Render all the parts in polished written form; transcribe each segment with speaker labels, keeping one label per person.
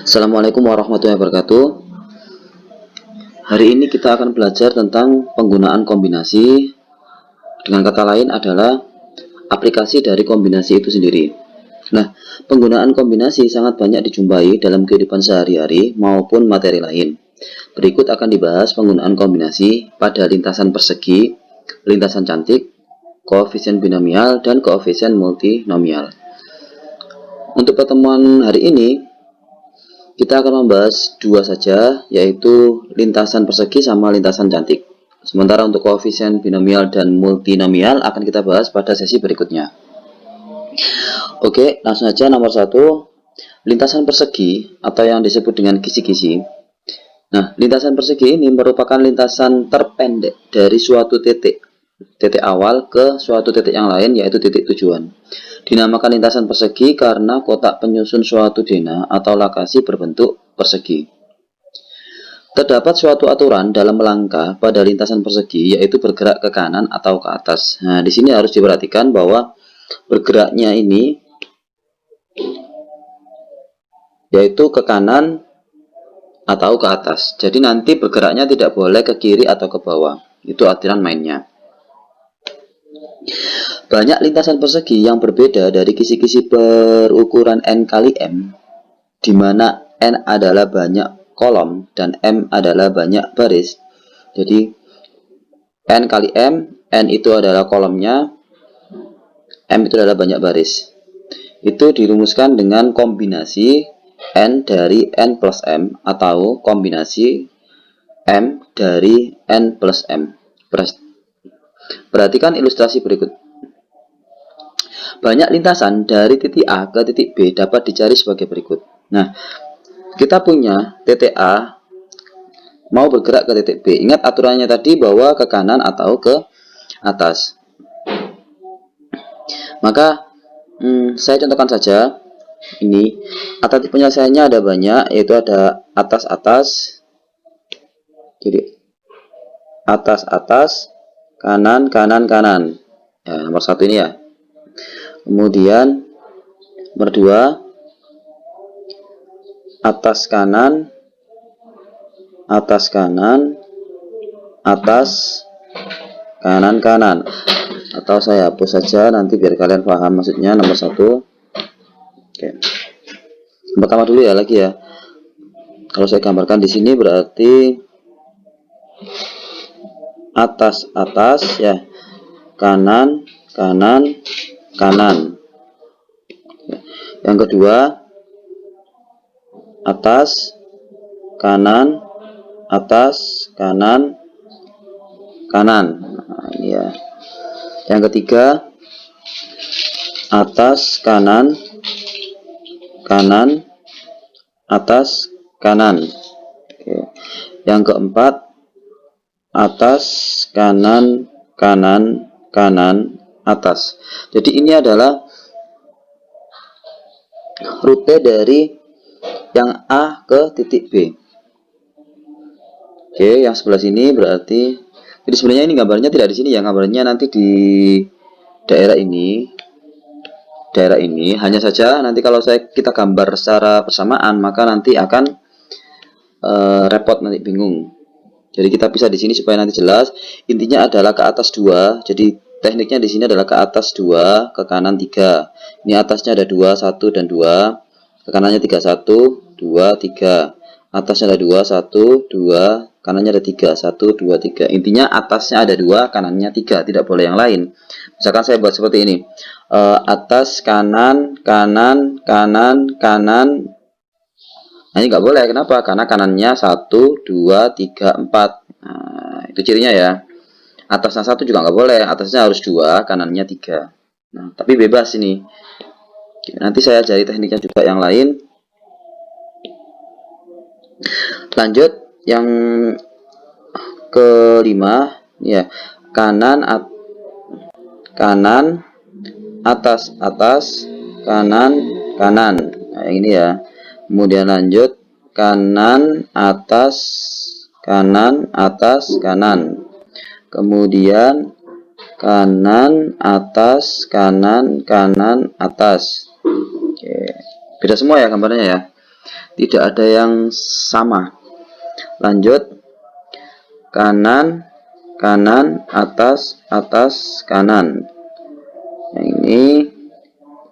Speaker 1: Assalamualaikum warahmatullahi wabarakatuh. Hari ini kita akan belajar tentang penggunaan kombinasi. Dengan kata lain adalah aplikasi dari kombinasi itu sendiri. Nah, penggunaan kombinasi sangat banyak dijumpai dalam kehidupan sehari-hari maupun materi lain. Berikut akan dibahas penggunaan kombinasi pada lintasan persegi, lintasan cantik, koefisien binomial, dan koefisien multinomial. Untuk pertemuan hari ini, kita akan membahas dua saja, yaitu lintasan persegi sama lintasan cantik. Sementara untuk koefisien binomial dan multinomial akan kita bahas pada sesi berikutnya. Oke, langsung saja. Nomor 1, lintasan persegi atau yang disebut dengan kisi-kisi. Nah, lintasan persegi ini merupakan lintasan terpendek dari suatu titik awal ke suatu titik yang lain, yaitu titik tujuan. Dinamakan lintasan persegi karena kotak penyusun suatu dena atau lakasi berbentuk persegi. Terdapat suatu aturan dalam melangkah pada lintasan persegi, yaitu bergerak ke kanan atau ke atas. Nah, di sini harus diperhatikan bahwa bergeraknya ini yaitu ke kanan atau ke atas. Jadi nanti bergeraknya tidak boleh ke kiri atau ke bawah. Itu aturan mainnya. Banyak lintasan persegi yang berbeda dari kisi-kisi berukuran N kali M, di mana N adalah banyak kolom dan M adalah banyak baris. Jadi N kali M, N itu adalah kolomnya, M itu adalah banyak baris. Itu dirumuskan dengan kombinasi N dari N plus M atau kombinasi M dari N plus M. Perhatikan ilustrasi berikut. Banyak lintasan dari titik A ke titik B dapat dicari sebagai berikut. Nah, kita punya titik A mau bergerak ke titik B. Ingat aturannya tadi bahwa ke kanan atau ke atas. Maka saya contohkan saja. Ini alternatif penyelesaiannya ada banyak, yaitu ada atas-atas. Jadi atas-atas, kanan, kanan, kanan. Ya, nomor 1 ini ya. Kemudian nomor 2, atas kanan, atas kanan, atas kanan, kanan. Atau saya hapus saja nanti biar kalian paham maksudnya. Nomor 1. Oke. Pertama dulu ya lagi ya. Kalau saya gambarkan di sini berarti atas atas ya, kanan kanan kanan. Yang kedua, atas kanan kanan kanan. Nah, ini ya. Yang ketiga, atas kanan kanan atas kanan. Oke. Yang keempat, atas kanan kanan kanan atas. Jadi ini adalah rute dari yang A ke titik B. Oke, yang sebelah sini berarti, jadi sebenarnya ini gambarnya tidak di sini ya, gambarnya nanti di daerah ini. Daerah ini hanya saja nanti kalau kita gambar secara bersamaan maka nanti akan repot, nanti bingung. Jadi kita pisah di sini supaya nanti jelas. Intinya adalah ke atas 2. Jadi tekniknya di sini adalah ke atas 2, ke kanan 3. Ini atasnya ada 2, 1 dan 2. Ke kanannya 3, 1, 2, 3. Atasnya ada 2, 1, 2. Kanannya ada 3, 1, 2, 3. Intinya atasnya ada 2, kanannya 3. Tidak boleh yang lain. Misalkan saya buat seperti ini. Atas kanan kanan kanan kanan. Nah, ini nggak boleh. Kenapa? Karena kanannya 1, 2, 3, 4. Nah, itu cirinya ya. Atasnya 1 juga nggak boleh. Atasnya harus 2, kanannya 3. Nah, tapi bebas ini. Nanti saya ajari tekniknya juga yang lain. Lanjut yang kelima ya, kanan atas atas kanan kanan. Nah, yang ini ya. Kemudian lanjut kanan atas kanan atas kanan. Kemudian kanan atas kanan kanan atas. Oke. Beda semua ya gambarnya ya. Tidak ada yang sama. Lanjut. Kanan, kanan, atas, atas, kanan. Yang ini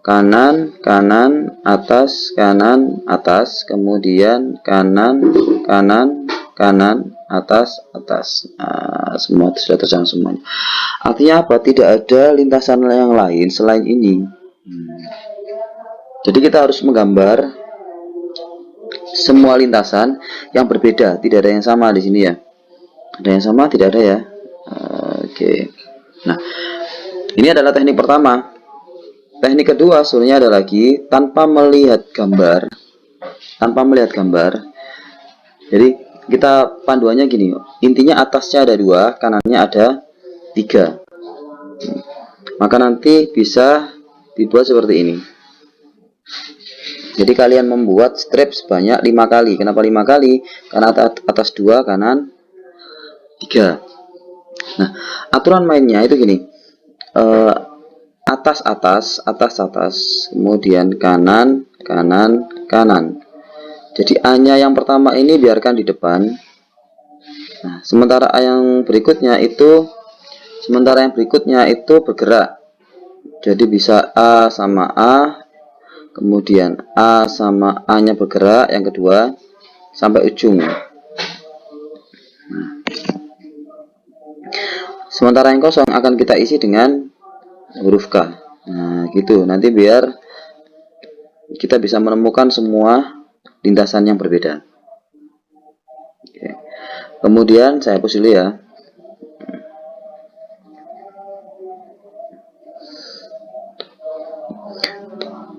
Speaker 1: kanan, kanan, atas, kanan, atas, kemudian kanan, kanan, kanan, atas, atas. Nah, semua sudah terjang semuanya. Artinya apa? Tidak ada lintasan yang lain selain ini. Jadi kita harus menggambar semua lintasan yang berbeda. Tidak ada yang sama di sini ya. Ada yang sama? Tidak ada ya. Oke. Nah, ini adalah teknik pertama. Teknik kedua sebenarnya ada lagi tanpa melihat gambar. Tanpa melihat gambar. Jadi kita panduannya gini. Intinya atasnya ada 2, kanannya ada 3. Maka nanti bisa dibuat seperti ini. Jadi kalian membuat strip sebanyak 5 kali. Kenapa 5 kali? Karena atas 2, kanan 3. Nah, aturan mainnya itu gini. Atas, atas, atas, atas, kemudian kanan, kanan, kanan. Jadi A-nya yang pertama ini biarkan di depan. Nah, sementara yang berikutnya itu bergerak. Jadi bisa A sama A, kemudian A sama A-nya bergerak, yang kedua sampai ujung. Nah, sementara yang kosong akan kita isi dengan huruf K. Nah, gitu. Nanti biar kita bisa menemukan semua lintasan yang berbeda. Oke. Kemudian saya hapus dulu ya.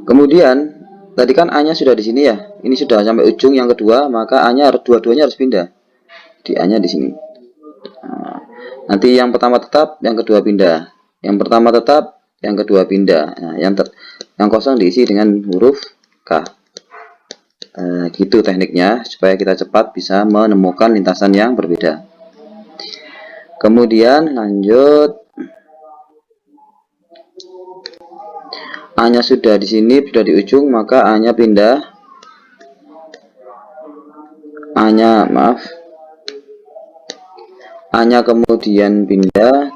Speaker 1: Kemudian tadi kan A-nya sudah di sini ya. Ini sudah sampai ujung yang kedua, maka A-nya dua-duanya harus pindah. Di A-nya di sini. Nah, nanti yang pertama tetap, yang kedua pindah. Yang pertama tetap, yang kedua pindah. Nah, yang kosong diisi dengan huruf K. Gitu tekniknya supaya kita cepat bisa menemukan lintasan yang berbeda. Kemudian lanjut, A-nya sudah di sini, sudah di ujung, maka A-nya pindah. A-nya kemudian pindah.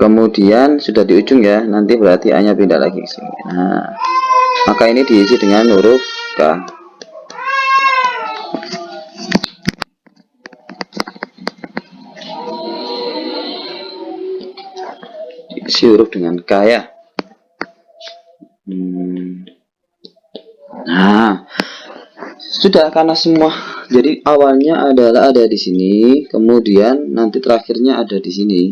Speaker 1: Kemudian sudah di ujung ya, nanti berarti A-nya pindah lagi ke sini. Nah, maka ini diisi dengan huruf K. Diisi huruf dengan K ya. Nah, sudah karena semua. Jadi awalnya adalah ada di sini, kemudian nanti terakhirnya ada di sini.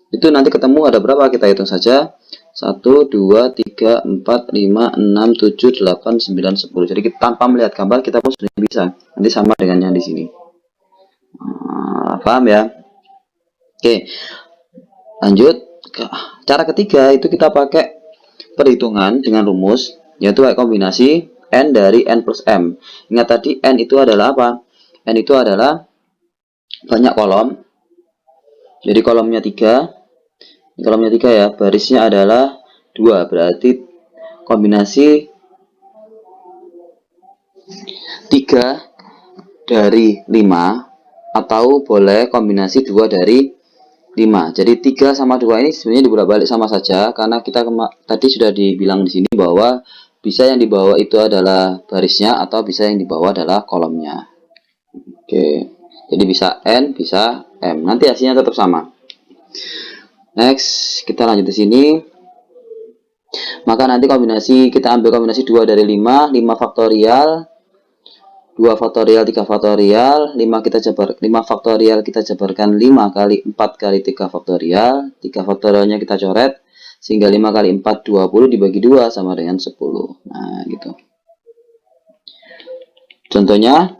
Speaker 1: Itu nanti ketemu ada berapa, kita hitung saja. 1, 2, 3, 4, 5, 6, 7, 8, 9, 10. Jadi kita, tanpa melihat gambar kita pun sudah bisa. Nanti sama dengan yang di sini. Paham ya? Oke. Lanjut. Cara ketiga itu kita pakai perhitungan dengan rumus, yaitu kombinasi N dari N plus M. Ingat tadi N itu adalah apa? N itu adalah banyak kolom. Jadi kolomnya 3. Kolomnya 3 ya, barisnya adalah 2, berarti kombinasi 3 dari 5, atau boleh kombinasi 2 dari 5. Jadi 3 sama 2 ini sebenarnya dibolak-balik sama saja, karena kita tadi sudah dibilang di sini bahwa bisa yang di bawah itu adalah barisnya, atau bisa yang di bawah adalah kolomnya. Oke, jadi bisa N, bisa M, nanti hasilnya tetap sama. Next, kita lanjut di sini. Maka nanti kita ambil kombinasi 2 dari 5, 5 faktorial, 2 faktorial, 3 faktorial, 5 faktorial kita jabarkan 5 kali 4 kali 3 faktorial, 3 faktorialnya kita coret, sehingga 5 kali 4, 20 dibagi 2 sama dengan 10. Nah, gitu. Contohnya,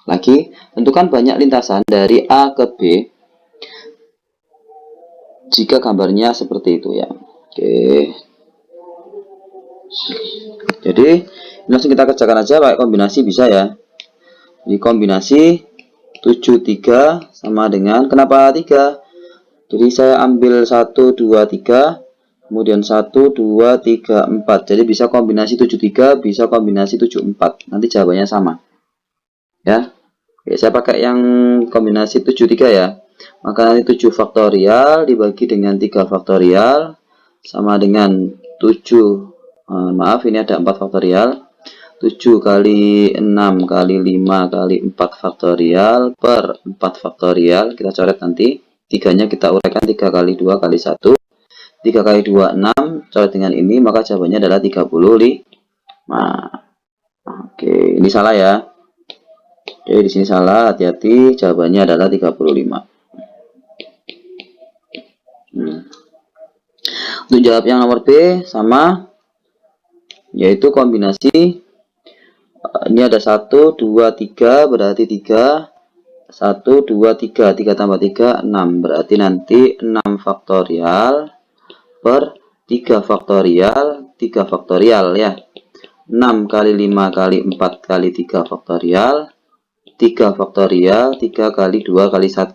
Speaker 1: lagi, tentukan banyak lintasan dari A ke B jika gambarnya seperti itu ya. Oke. Jadi langsung kita kerjakan aja pakai kombinasi, bisa ya. Di kombinasi 73 sama dengan, kenapa 3? Jadi saya ambil 1, 2, 3, kemudian 1, 2, 3, 4. Jadi bisa kombinasi 73, bisa kombinasi 74. Nanti jawabannya sama. Ya. Oke, saya pakai yang kombinasi 73 ya. Maka nanti 7 faktorial dibagi dengan 3 faktorial sama dengan 7. Maaf, ini ada 4 faktorial. 7 kali 6 kali 5 kali 4 faktorial per 4 faktorial. Kita coret nanti. 3-nya kita uraikan 3 kali 2 kali 1. 3 kali 2, 6. Coret dengan ini, maka jawabannya adalah 35. Oke, ini salah ya. Oke, di sini salah, hati-hati. Jawabannya adalah 35. Untuk jawab yang nomor B sama, yaitu kombinasi. Ini ada 1, 2, 3, berarti 3. 1, 2, 3. 3 tambah 3, 6. Berarti nanti 6 faktorial per 3 faktorial. 3 faktorial ya. 6 kali 5 kali 4 kali 3 faktorial. 3 faktorial, 3 kali 2 kali 1.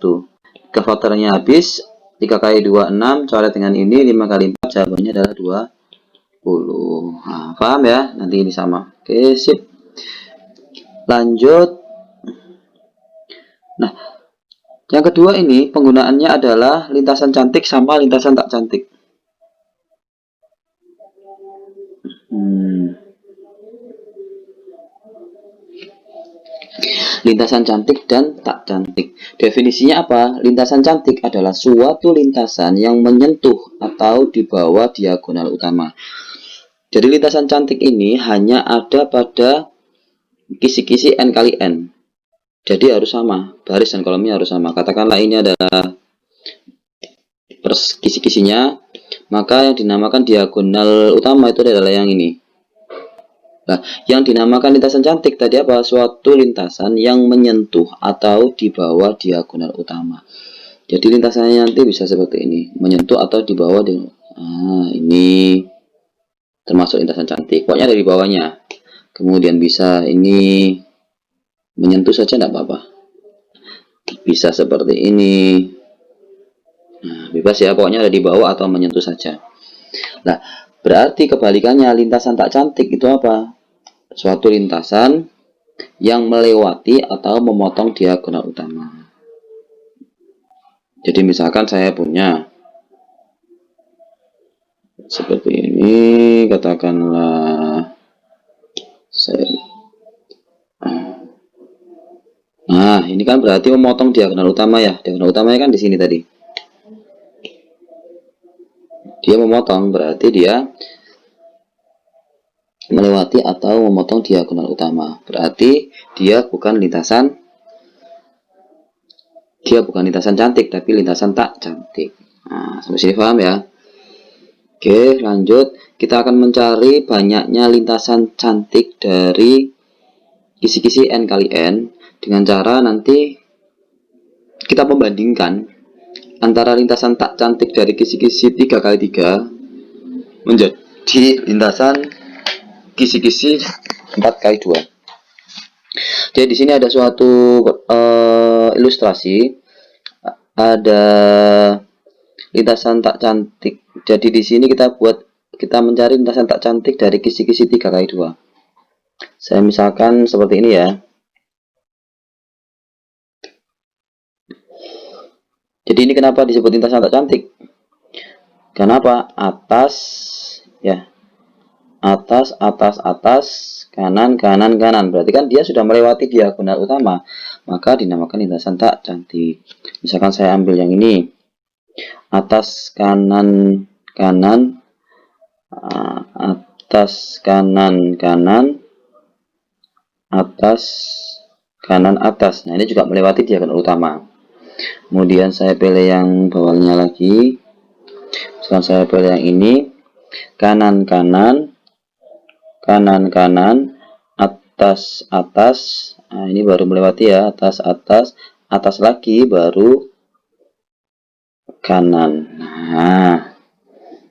Speaker 1: 3 faktornya habis, 3 kali 2, 6, coret dengan ini, 5 kali 4, jawabannya adalah 20. Nah, paham ya? Nanti ini sama. Oke, sip. Lanjut. Nah, yang kedua ini penggunaannya adalah lintasan cantik sama lintasan tak cantik. Lintasan cantik dan tak cantik. Definisinya apa? Lintasan cantik adalah suatu lintasan yang menyentuh atau di bawah diagonal utama. Jadi lintasan cantik ini hanya ada pada kisi-kisi n kali n. Jadi harus sama, baris dan kolomnya harus sama. Katakanlah ini adalah kisi-kisinya, maka yang dinamakan diagonal utama itu adalah yang ini. Nah, yang dinamakan lintasan cantik tadi apa? Suatu lintasan yang menyentuh atau di bawah diagonal utama. Jadi lintasannya nanti bisa seperti ini, menyentuh atau di bawah. Ini termasuk lintasan cantik. Pokoknya dari bawahnya. Kemudian bisa ini menyentuh saja tidak apa-apa. Bisa seperti ini. Nah, bebas ya, pokoknya ada di bawah atau menyentuh saja. Nah, berarti kebalikannya lintasan tak cantik itu apa? Suatu lintasan yang melewati atau memotong diagonal utama. Jadi misalkan saya punya seperti ini, katakanlah saya. Nah, ini kan berarti memotong diagonal utama ya. Diagonal utamanya kan di sini tadi. Dia memotong, berarti dia melewati atau memotong diagonal utama. Berarti dia bukan lintasan cantik, tapi lintasan tak cantik. Nah, sampai sini paham ya? Oke, lanjut. Kita akan mencari banyaknya lintasan cantik dari kisi-kisi n kali n dengan cara nanti kita membandingkan antara lintasan tak cantik dari kisi-kisi 3 kali 3 menjadi lintasan kisi-kisi 4 kali 2. Jadi di sini ada suatu ilustrasi, ada lintasan tak cantik. Jadi di sini kita mencari lintasan tak cantik dari kisi-kisi 3 kali 2. Saya misalkan seperti ini ya. Jadi ini kenapa disebut lintasan tak cantik? Kenapa? Atas ya. Atas, kanan, kanan. Berarti kan dia sudah melewati diagonal utama, maka dinamakan lintasan tak cantik. Misalkan saya ambil yang ini, atas, kanan, atas, kanan, atas, kanan, atas. Nah, ini juga melewati diagonal utama. Kemudian saya pilih yang bawahnya lagi. Misalkan saya pilih yang ini, kanan, atas. Nah, ini baru melewati ya, atas lagi baru kanan. Nah,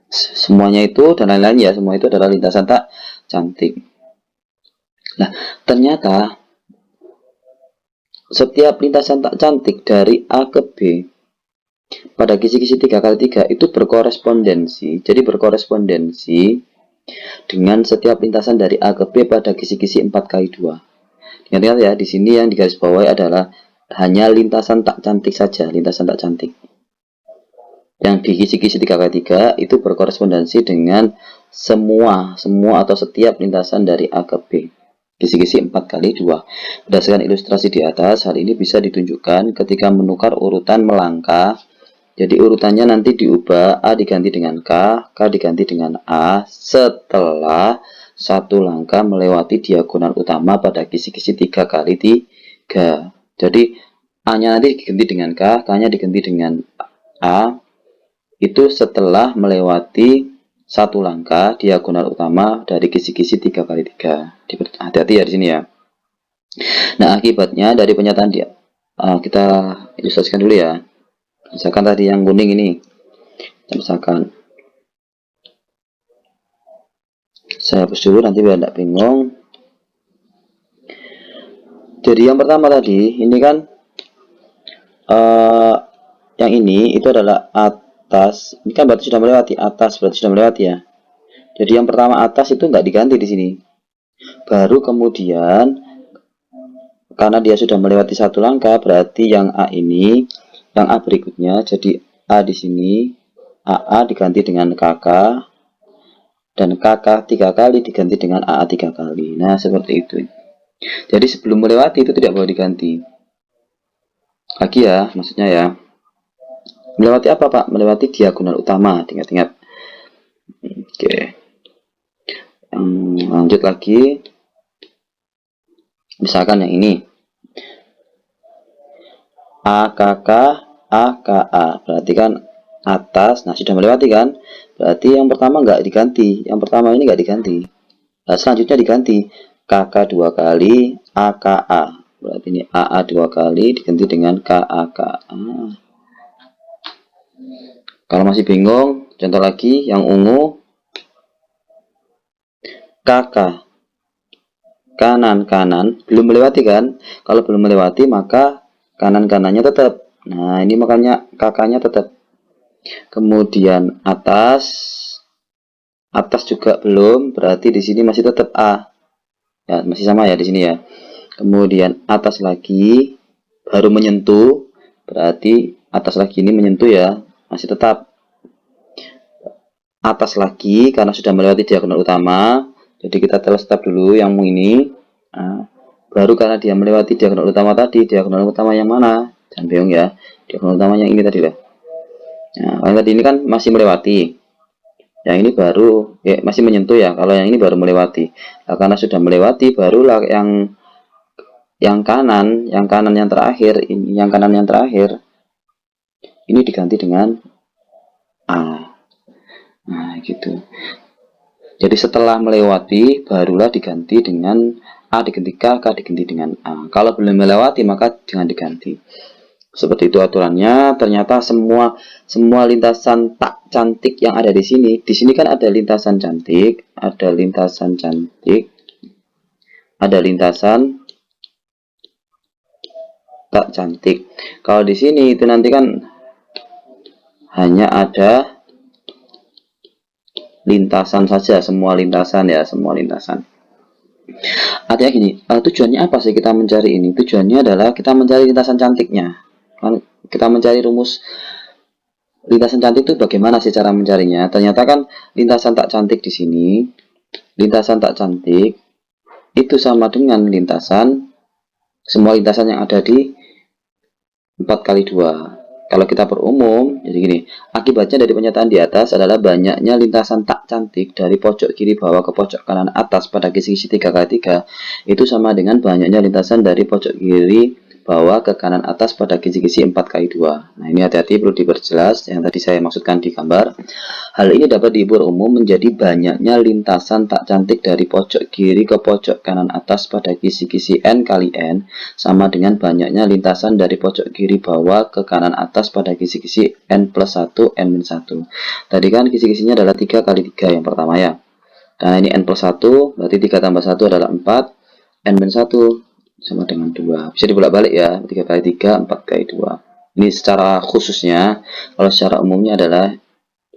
Speaker 1: semuanya itu dan lain-lain ya, semua itu adalah lintasan tak cantik. Nah, ternyata setiap lintasan tak cantik dari A ke B pada kisi-kisi 3 kali 3 itu berkorespondensi. Jadi berkorespondensi dengan setiap lintasan dari A ke B pada kisi-kisi 4 kali 2. Ingat-ingat ya, di sini yang digarisbawahi adalah hanya lintasan tak cantik saja, lintasan tak cantik. Yang di kisi-kisi 3 kali 3 itu berkorespondensi dengan semua atau setiap lintasan dari A ke B. Kisi-kisi 4 kali 2. Berdasarkan ilustrasi di atas, hal ini bisa ditunjukkan ketika menukar urutan melangkah. Jadi urutannya nanti diubah, A diganti dengan K diganti dengan A setelah satu langkah melewati diagonal utama pada kisi-kisi 3 kali 3. Jadi A-nya nanti diganti dengan K-nya diganti dengan A, itu setelah melewati satu langkah diagonal utama dari kisi-kisi 3 kali 3. Hati-hati ya di sini ya. Nah, akibatnya dari pernyataan dia kita ilustrasikan dulu ya. Misalkan tadi yang kuning ini, misalkan saya hapus dulu nanti biar tidak bingung. Jadi yang pertama tadi ini kan yang ini itu adalah atas. Ini kan berarti sudah melewati atas, berarti sudah melewati ya. Jadi yang pertama atas itu nggak diganti di sini. Baru kemudian karena dia sudah melewati satu langkah, berarti yang A ini, yang A berikutnya, jadi A di sini, AA diganti dengan KK, dan KK 3 kali diganti dengan AA 3 kali. Nah, seperti itu. Jadi sebelum melewati itu tidak boleh diganti. Lagi ya, maksudnya ya. Melewati apa, Pak? Melewati diagonal utama, ingat-ingat. Oke. Lanjut lagi. Misalkan yang ini. AKK, AKA. Berarti kan atas, nah sudah melewati kan? Berarti yang pertama nggak diganti. Yang pertama ini nggak diganti. Nah, selanjutnya diganti. KK 2 kali, AKA. Berarti ini AA 2 kali diganti dengan KAK. Kalau masih bingung, contoh lagi yang ungu. KK kanan belum melewati kan? Kalau belum melewati maka kanan-kanannya tetap. Nah, ini makanya kakaknya tetap. Kemudian atas juga belum, berarti di sini masih tetap A. Ya, masih sama ya di sini ya. Kemudian atas lagi baru menyentuh, berarti atas lagi ini menyentuh ya, masih tetap. Atas lagi karena sudah melewati diagonal utama, jadi kita telah stop dulu yang ini. Nah, baru karena dia melewati diagonal utama tadi, diagonal utama yang mana? Jangan bingung ya, diagonal utama yang ini tadi lah. Nah, yang tadi ini kan masih melewati, yang ini baru ya, masih menyentuh ya. Kalau yang ini baru melewati. Nah, karena sudah melewati, barulah yang kanan yang terakhir, ini yang kanan yang terakhir ini diganti dengan A. Nah, gitu. Jadi setelah melewati barulah diganti dengan A diganti K diganti dengan A. Kalau belum melewati maka jangan diganti. Seperti itu aturannya. Ternyata semua lintasan tak cantik yang ada di sini. Di sini kan ada lintasan cantik, ada lintasan cantik, ada lintasan tak cantik. Kalau di sini itu nanti kan hanya ada lintasan saja, semua lintasan ya, semua lintasan. Artinya gini, tujuannya apa sih kita mencari ini? Tujuannya adalah kita mencari lintasan cantiknya. Kita mencari rumus lintasan cantik itu bagaimana sih cara mencarinya? Ternyata kan lintasan tak cantik di sini, lintasan tak cantik itu sama dengan lintasan, semua lintasan yang ada di 4 kali 2. Kalau kita perumum, jadi gini, akibatnya dari pernyataan di atas adalah banyaknya lintasan tak cantik dari pojok kiri bawah ke pojok kanan atas pada kisi-kisi 3 kali 3 itu sama dengan banyaknya lintasan dari pojok kiri bawah ke kanan atas pada kisi-kisi 4 kali 2. Nah, ini hati-hati perlu diperjelas yang tadi saya maksudkan di gambar. Hal ini dapat diubah umum menjadi banyaknya lintasan tak cantik dari pojok kiri ke pojok kanan atas pada kisi-kisi n kali n sama dengan banyaknya lintasan dari pojok kiri bawah ke kanan atas pada kisi-kisi n plus 1 n min 1. Tadi kan kisi-kisinya adalah 3 kali 3 yang pertama ya. Nah, ini n plus 1 berarti 3 tambah 1 adalah 4, n min 1 sama dengan 2. Bisa dibolak-balik ya, 3 kali 3, 4 kali 2. Ini secara khususnya. Kalau secara umumnya adalah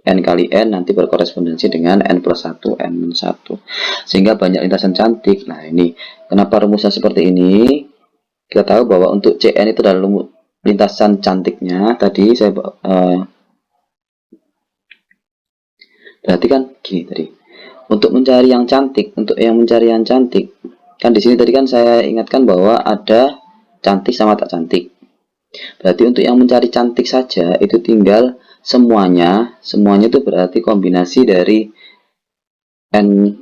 Speaker 1: N kali N nanti berkorespondensi dengan N plus 1, N minus 1. Sehingga banyak lintasan cantik. Nah ini, kenapa rumusnya seperti ini? Kita tahu bahwa untuk Cn itu adalah lintasan cantiknya. Tadi saya berarti kan gini tadi. Untuk mencari yang cantik, kan di sini tadi kan saya ingatkan bahwa ada cantik sama tak cantik. Berarti untuk yang mencari cantik saja itu tinggal semuanya itu berarti kombinasi dari N,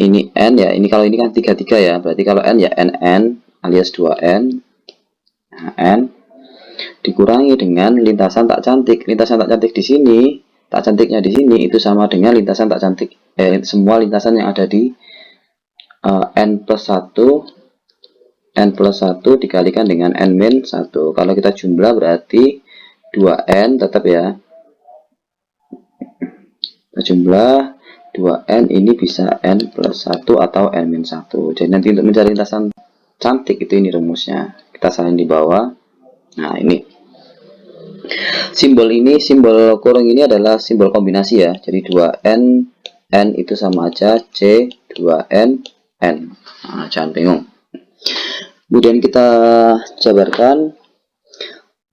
Speaker 1: ini N ya, ini kalau ini kan 33 ya, berarti kalau N ya NN alias 2N, nah, N dikurangi dengan lintasan tak cantik. Lintasan tak cantik di sini, tak cantiknya di sini itu sama dengan lintasan tak cantik, semua lintasan yang ada di N plus 1 dikalikan dengan N min 1. Kalau kita jumlah berarti 2N tetap ya. Kita jumlah 2N ini bisa N plus 1 atau N min 1. Jadi nanti untuk mencari lintasan cantik itu ini rumusnya. Kita salin di bawah. Nah ini. Simbol kurung ini adalah simbol kombinasi ya. Jadi 2N, N itu sama aja C, 2N, N. Nah, jangan bingung. Kemudian kita jabarkan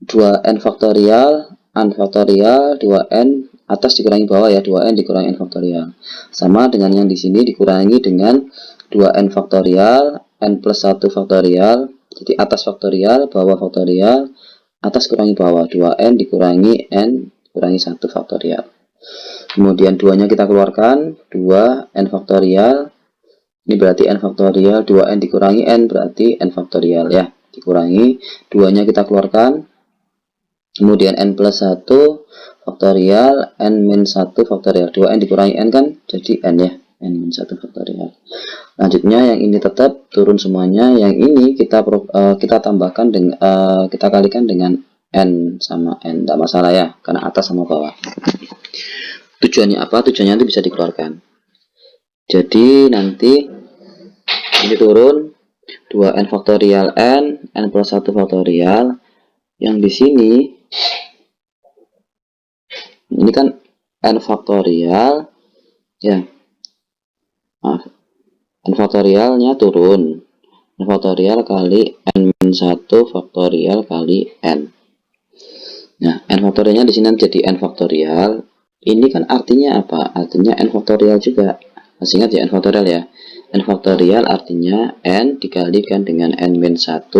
Speaker 1: 2N faktorial, N faktorial, 2N atas dikurangi bawah ya, 2N dikurangi N faktorial. Sama dengan yang di sini dikurangi dengan 2N faktorial, N plus 1 faktorial. Jadi atas faktorial, bawah faktorial, atas kurangi bawah, 2N dikurangi N kurangi 1 faktorial. Kemudian 2-nya kita keluarkan, 2N faktorial. Ini berarti N faktorial, 2N dikurangi N berarti N faktorial ya. Dikurangi, 2-nya kita keluarkan. Kemudian N plus 1 faktorial, N min 1 faktorial. 2N dikurangi N kan jadi N ya. N min 1 faktorial. Lanjutnya yang ini tetap turun semuanya. Yang ini kita tambahkan dengan kita kalikan dengan N sama N. Tidak masalah ya, karena atas sama bawah. Tujuannya apa? Tujuannya itu bisa dikeluarkan. Jadi nanti ini turun 2N faktorial N plus 1 faktorial. Yang di sini ini kan N faktorial ya. Maaf. N faktorialnya turun. N faktorial kali N min 1 faktorial kali N. Nah, N faktorialnya di sini jadi N faktorial. Ini kan artinya apa? Artinya N faktorial juga. Masih ingat ya N faktorial ya? N faktorial artinya N dikalikan dengan N min 1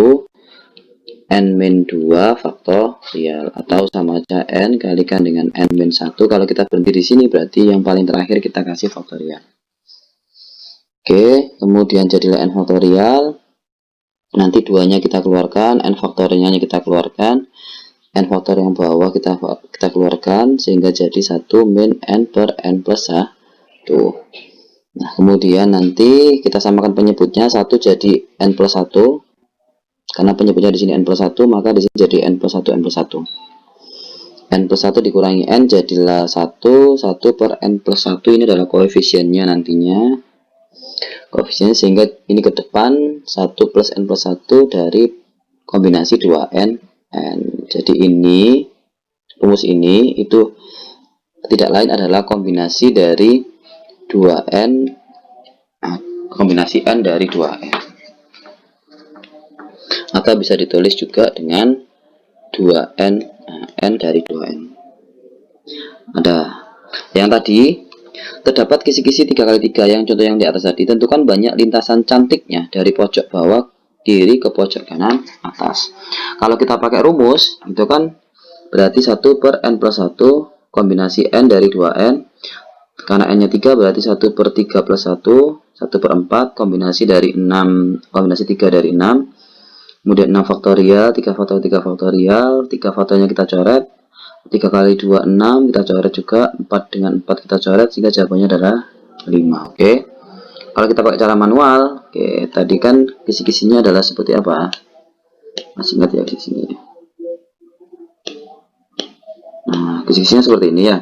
Speaker 1: N min 2 faktorial, atau sama aja N kalikan dengan N min 1. Kalau kita berhenti di sini berarti yang paling terakhir kita kasih faktorial. Oke, kemudian jadilah N faktorial. Nanti 2-nya kita keluarkan, N faktorialnya kita keluarkan, N faktor yang bawah kita keluarkan, sehingga jadi 1 min N per N plus 1. Nah, kemudian nanti kita samakan penyebutnya, 1 jadi N plus 1. Karena penyebutnya di sini N plus 1, maka di sini jadi N plus 1, N plus 1. N plus 1 dikurangi N, jadilah 1 per N plus 1. Ini adalah koefisiennya nantinya. Koefisiennya sehingga ini ke depan 1 plus N plus 1 dari kombinasi 2N, N. Jadi ini, rumus ini itu tidak lain adalah kombinasi dari 2N, kombinasi N dari 2N. Atau bisa ditulis juga dengan 2N, N dari 2N. Ada yang tadi terdapat kisi-kisi 3x3 yang contoh yang di atas tadi. Tentukan banyak lintasan cantiknya dari pojok bawah kiri ke pojok kanan atas. Kalau kita pakai rumus itu kan berarti 1 per N plus 1 kombinasi N dari 2N. Karena N nya 3 berarti 1 per 3 plus 1 per 4 kombinasi dari 6, kombinasi 3 dari 6. Kemudian 6 faktorial, 3 faktorial, 3 faktornya kita coret, 3 kali 2, 6, kita coret juga, 4 dengan 4 kita coret, sehingga jawabannya adalah 5. Oke. Kalau kita pakai cara manual, oke, tadi kan kisi-kisinya adalah seperti apa? Masih ingat ya di sini. Nah, kisi-kisinya seperti ini ya.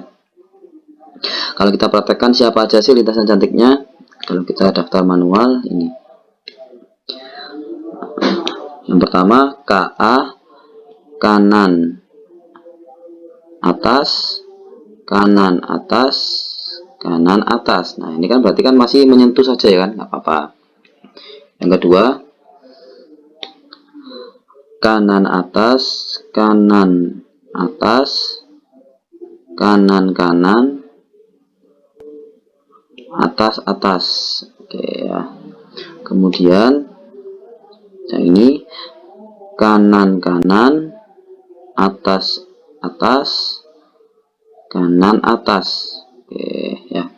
Speaker 1: Kalau kita praktekkan siapa aja sih lintasan cantiknya? Kalau kita daftar manual ini. Yang pertama KA kanan atas, kanan, atas, kanan, atas. Nah, ini kan berarti kan masih menyentuh saja ya kan, nggak apa-apa. Yang kedua, kanan, atas, kanan, atas, kanan, kanan, atas, atas. Oke ya. Kemudian yang ini kanan, kanan, atas, atas, kanan, atas. Oke ya.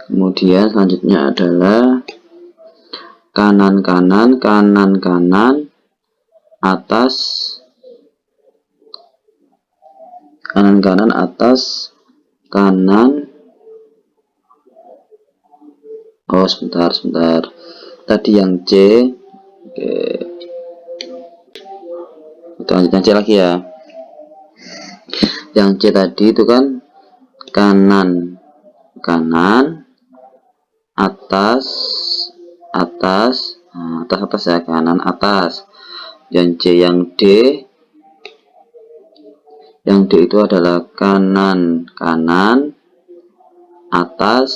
Speaker 1: Kemudian selanjutnya adalah kanan, kanan, kanan, kanan, atas, kanan, kanan, atas, kanan. Oh, sebentar. Tadi yang C. Oke. Kita lanjut yang C lagi ya. Yang C tadi itu kan kanan, kanan, atas, atas, nah, atas ya, kanan, atas. Yang C, yang D itu adalah kanan, kanan, atas,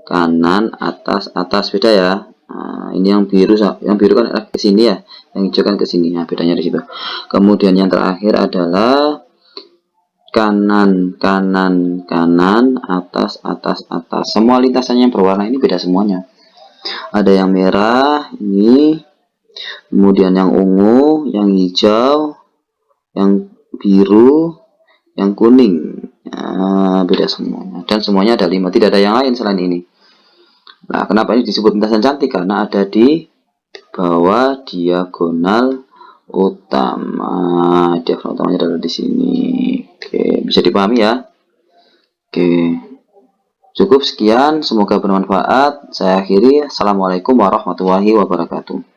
Speaker 1: kanan, atas, atas. Beda ya. Nah, ini yang biru kan ke sini ya, yang hijau kan ke sini. Nah, bedanya di situ. Kemudian yang terakhir adalah kanan, kanan, kanan, atas, atas, atas. Semua lintasannya yang berwarna ini beda semuanya. Ada yang merah ini, kemudian yang ungu, yang hijau, yang biru, yang kuning. Nah, beda semuanya. Dan semuanya ada 5, tidak ada yang lain selain ini. Nah, kenapa ini disebut lintasan cantik? Karena ada di bawah diagonal utama. Diagonal utamanya adalah di sini. Oke, bisa dipahami ya. Oke, cukup sekian. Semoga bermanfaat. Saya akhiri. Assalamualaikum warahmatullahi wabarakatuh.